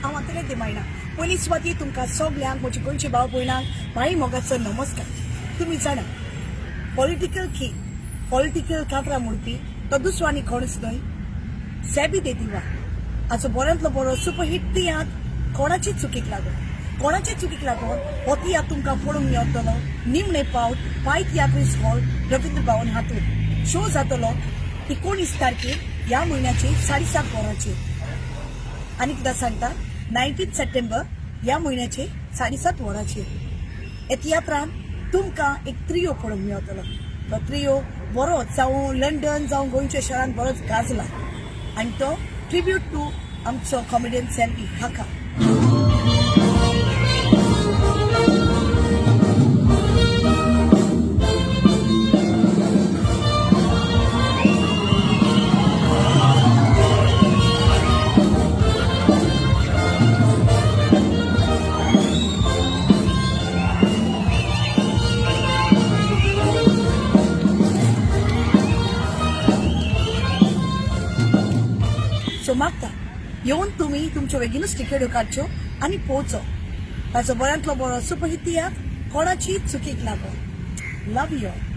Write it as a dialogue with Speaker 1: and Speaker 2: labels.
Speaker 1: हांव आतां दिमायना पयली सुवाती तुमकां सगल्यांक म्हजे गोंयचे भाव भयणांक माई मोगाचो नमस्कार. तुम्ही जाणा पॉलिटिकल कांतरां म्हणपी तो दुसरो आनी कोणूच न्हय, सेबी देदिवा हाचो बऱ्यांतलो बरो सुपरहीट तियात्र कोणाची चुकीक लागून हो तियात्र तुमकां पळोवंक मेळटलो निमणे पावट पाय तियात्रीस हॉल रवींद्र भवन हातूंत. शो जातलो 19 तारखेर ह्या म्हयन्याचे 7:30 वरांचेर आनी कितें सांगता 19 सप्टेंबर ह्या म्हयन्याचे 7:30 वरांचेर. हे तियात्रांत तुमकां एक त्रियो पळोवंक मेळटलो. तो त्रियो बरोच जावं लंडन जावं गोंयच्या शहरांत बरोच गाजला आनी तो ट्रिब्यूट टू आमचो कॉमेडियन सेल्वी हाका. सो मागता येवन तुम्ही तुमच्यो बेगीनूच टिकेट्यो काडच्यो आनी पोवचो. ताचो बऱ्यांतलो बरो सुपरहीट तियात्र कोणाची चुकीक लागो. लव यू ऑल.